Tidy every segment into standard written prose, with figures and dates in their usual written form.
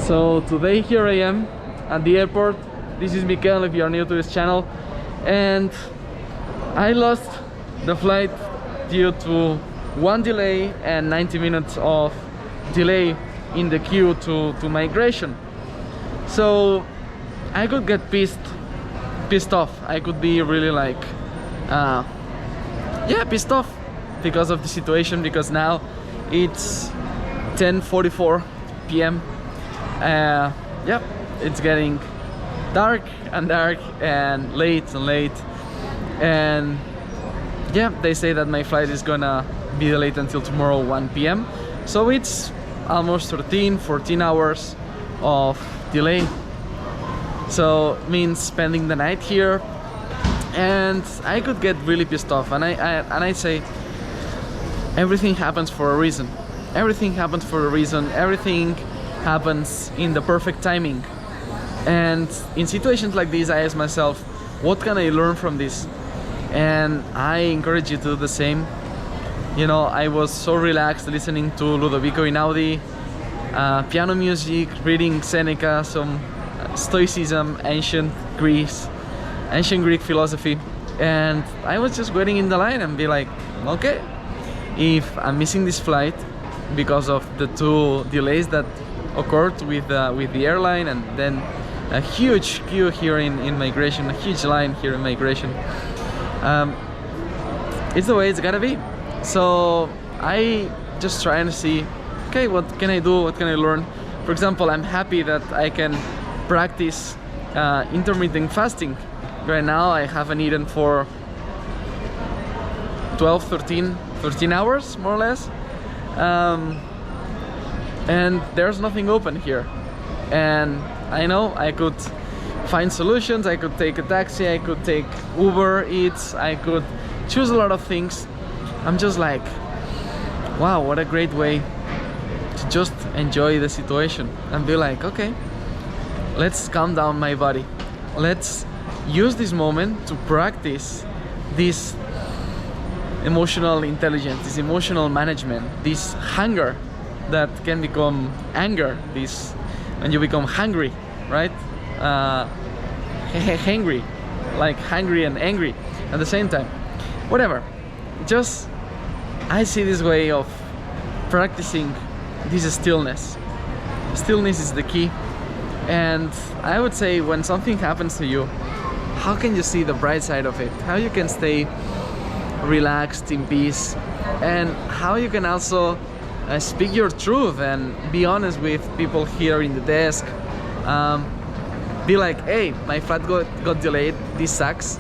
So today here I am at the airport. This is Mikel if you are new to this channel, and I lost the flight due to one delay and 90 minutes of delay in the queue to migration. So I could get pissed off. I could be really like yeah, pissed off because of the situation, because now it's 10:44 p.m. Yeah, it's getting dark and late, and yeah, they say that my flight is gonna be delayed until tomorrow 1 p.m. so it's almost 14 hours of delay. So means spending the night here, and I could get really pissed off, and I say everything happens for a reason. Everything happens for a reason. Everything happens in the perfect timing. And in situations like this, I ask myself, what can I learn from this? And I encourage you to do the same. You know, I was so relaxed listening to Ludovico Einaudi, piano music, reading Seneca, some Stoicism, ancient Greek philosophy, and I was just waiting in the line and be like, okay, if I'm missing this flight because of the 2 delays that occurred with the airline, and then a huge queue here in migration, a huge line here in migration, it's the way it's gotta be. So I just try and see, okay, what can I do, what can I learn? For example, I'm happy that I can practice intermittent fasting. Right now I haven't eaten for 13 hours more or less, and there's nothing open here, and I know I could find solutions. I could take a taxi, I could take Uber Eats, I could choose a lot of things. I'm just like, wow, what a great way to just enjoy the situation and be like, okay, let's calm down my body. Let's use this moment to practice this emotional intelligence, this emotional management, this hunger that can become anger, this when you become hungry, right? Hangry, like hungry and angry at the same time. Whatever. Just I see this way of practicing this stillness. Stillness is the key. And I would say when something happens to you, how can you see the bright side of it? How you can stay relaxed, in peace, and how you can also speak your truth and be honest with people here in the desk. Be like, hey, my flight got delayed, this sucks,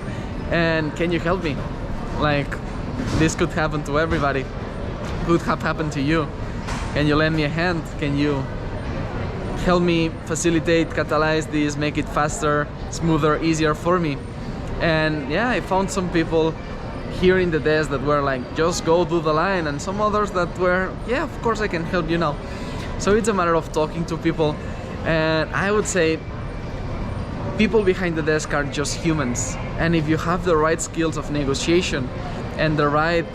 and can you help me? Like, this could happen to everybody, could have happened to you. Can you lend me a hand? Can you help me facilitate, catalyze this, make it faster, smoother, easier for me? And yeah, I found some people here in the desk that were like, just go do the line, and some others that were, yeah, of course I can help you now. So it's a matter of talking to people, and I would say people behind the desk are just humans, and if you have the right skills of negotiation and the right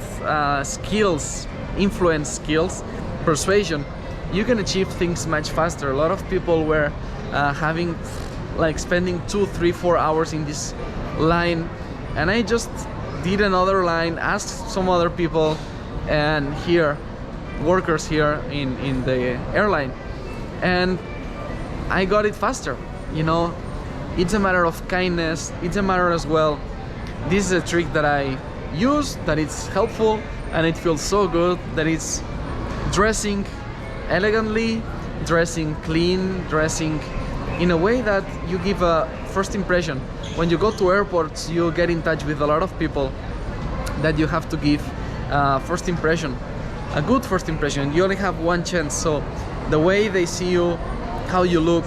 skills, influence skills, persuasion, you can achieve things much faster. A lot of people were spending 2, 3, 4 hours in this line, and I just did another line, asked some other people and workers here in the airline, and I got it faster. You know, it's a matter of kindness. It's a matter as well, this is a trick that I use, that it's helpful, and it feels so good, that it's dressing elegantly, dressing clean, dressing in a way that you give a first impression. When you go to airports, you get in touch with a lot of people that you have to give first impression, a good first impression. You only have one chance, so the way they see you, how you look,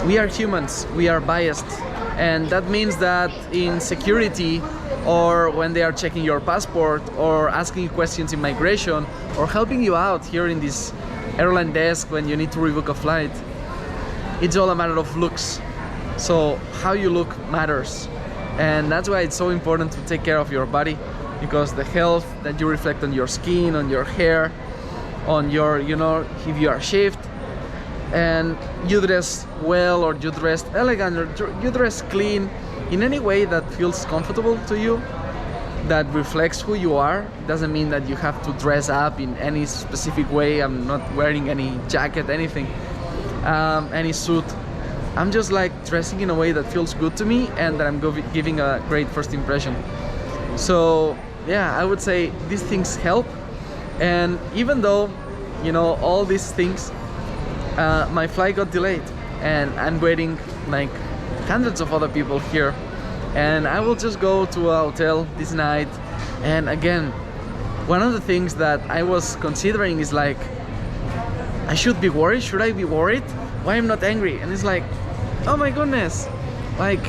we are humans, we are biased, and that means that in security, or when they are checking your passport, or asking you questions in migration, or helping you out here in this airline desk when you need to rebook a flight, it's all a matter of looks. So how you look matters, and that's why it's so important to take care of your body, because the health that you reflect on your skin, on your hair, on your, you know, if you are shaved, and you dress well, or you dress elegant, or you dress clean in any way that feels comfortable to you, that reflects who you are. Doesn't mean that you have to dress up in any specific way. I'm not wearing any jacket, anything, any suit. I'm just like dressing in a way that feels good to me and that I'm giving a great first impression. So yeah, I would say these things help. And even though, you know, all these things, my flight got delayed and I'm waiting like hundreds of other people here, and I will just go to a hotel this night. And again, one of the things that I was considering is like, I should be worried. Should I be worried? Why I'm not angry? And it's like, oh my goodness, like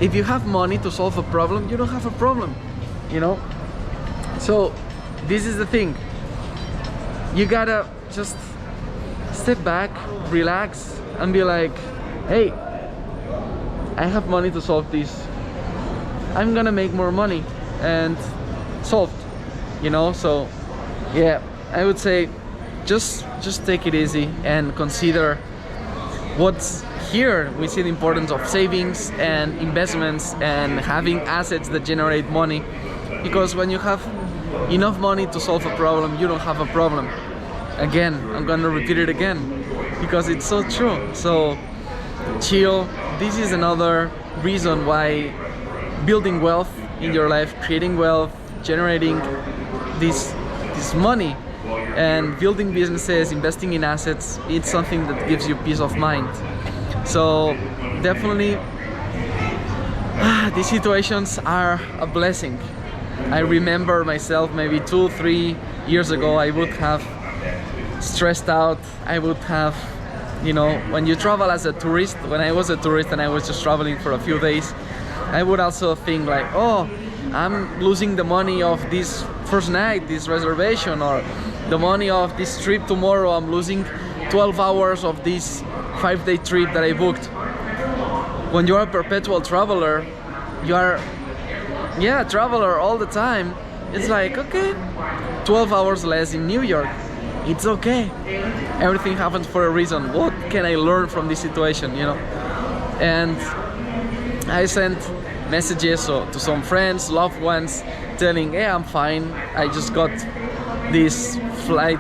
if you have money to solve a problem, you don't have a problem, you know? So this is the thing. You gotta just step back, relax, and be like, hey, I have money to solve this. I'm gonna make more money, and solved, you know? So yeah, I would say just take it easy and consider what's here. We see the importance of savings and investments and having assets that generate money, because when you have enough money to solve a problem, you don't have a problem. Again, I'm gonna repeat it again because it's so true. So chill. This is another reason why building wealth in your life, creating wealth, generating this money, and building businesses, investing in assets, it's something that gives you peace of mind. So definitely these situations are a blessing. I remember myself maybe 2-3 years ago, I would have stressed out. I would have, you know, when you travel as a tourist, when I was a tourist and I was just traveling for a few days, I would also think like, oh, I'm losing the money of this first night, this reservation, or the money of this trip tomorrow. I'm losing 12 hours of this 5-day trip that I booked. When you're a perpetual traveler, you are, yeah, traveler all the time. It's like, okay, 12 hours less in New York. It's okay. Everything happens for a reason. What can I learn from this situation, you know? And I sent messages to some friends, loved ones, telling, hey, I'm fine. I just got this flight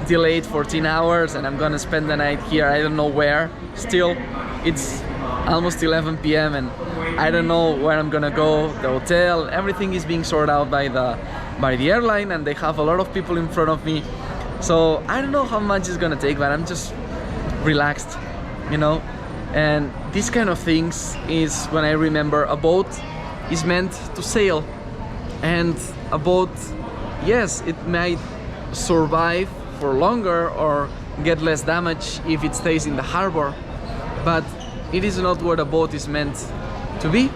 delayed 14 hours and I'm gonna spend the night here. I don't know where. Still, it's almost 11 p.m. and I don't know where I'm gonna go. The hotel, everything is being sorted out by the airline, and they have a lot of people in front of me. So I don't know how much it's gonna take, but I'm just relaxed, you know? And these kind of things is when I remember a boat is meant to sail. And a boat, yes, it might survive for longer or get less damage if it stays in the harbor, but it is not what a boat is meant to be.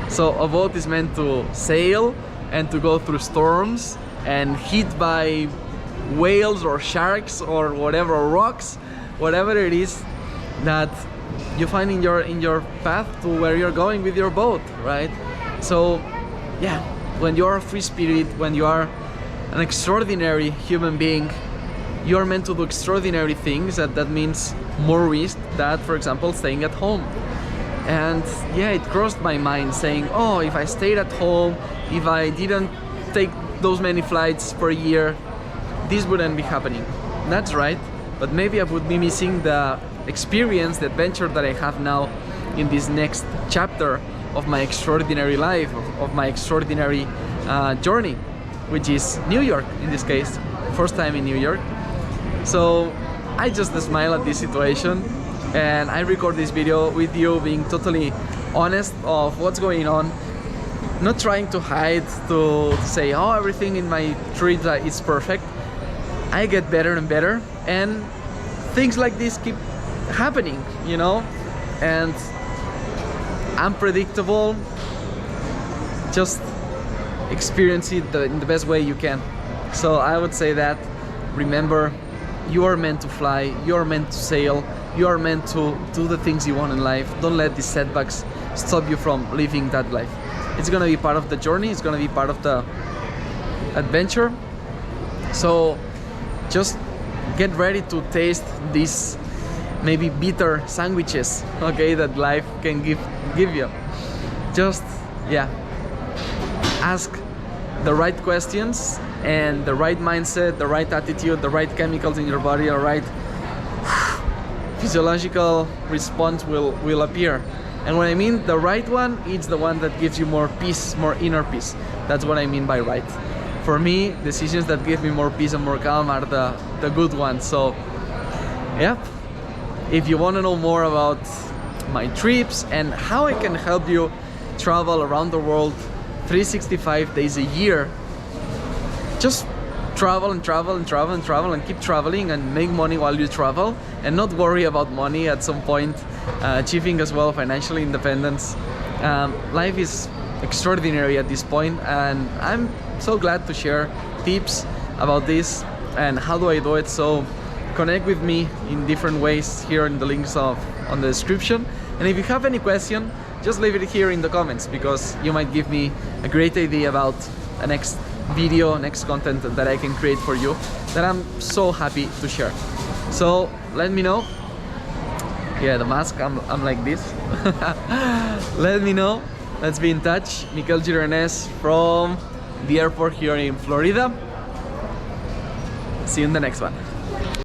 So a boat is meant to sail and to go through storms and hit by whales or sharks or whatever, or rocks, whatever it is that you find in your path to where you're going with your boat, right? So yeah, when you're a free spirit, when you are an extraordinary human being, you're meant to do extraordinary things. That means more risk than, for example, staying at home. And yeah, it crossed my mind saying, oh, if I stayed at home, if I didn't take those many flights per year, this wouldn't be happening. That's right, but maybe I would be missing the experience, the adventure that I have now in this next chapter of my extraordinary life, of my extraordinary journey, which is New York in this case, first time in New York. So I just smile at this situation, and I record this video with you being totally honest of what's going on, not trying to hide, to say, oh, everything in my trip is perfect. I get better and better, and things like this keep happening, you know, and unpredictable. Just experience it in the best way you can. So I would say that, remember, you are meant to fly, you are meant to sail, you are meant to do the things you want in life. Don't let these setbacks stop you from living that life. It's gonna be part of the journey, it's gonna be part of the adventure. So just get ready to taste these maybe bitter sandwiches, okay, that life can give you. Just, yeah, ask the right questions, and the right mindset, the right attitude, the right chemicals in your body, the right physiological response will appear. And when I mean the right one, it's the one that gives you more peace, more inner peace. That's what I mean by right. For me, decisions that give me more peace and more calm are the good ones. So, yeah, if you want to know more about my trips and how I can help you travel around the world 365 days a year, just travel and travel and travel and travel and keep traveling and make money while you travel, and not worry about money at some point, achieving as well financial independence. Life is extraordinary at this point, and I'm so glad to share tips about this and how do I do it. So connect with me in different ways here in the links on the description, and if you have any question, just leave it here in the comments, because you might give me a great idea about a next video, next content that I can create for you, that I'm so happy to share. So let me know. Yeah, the mask, I'm like this. Let me know. Let's be in touch. Miquel Gironès from the airport here in Florida. See you in the next one.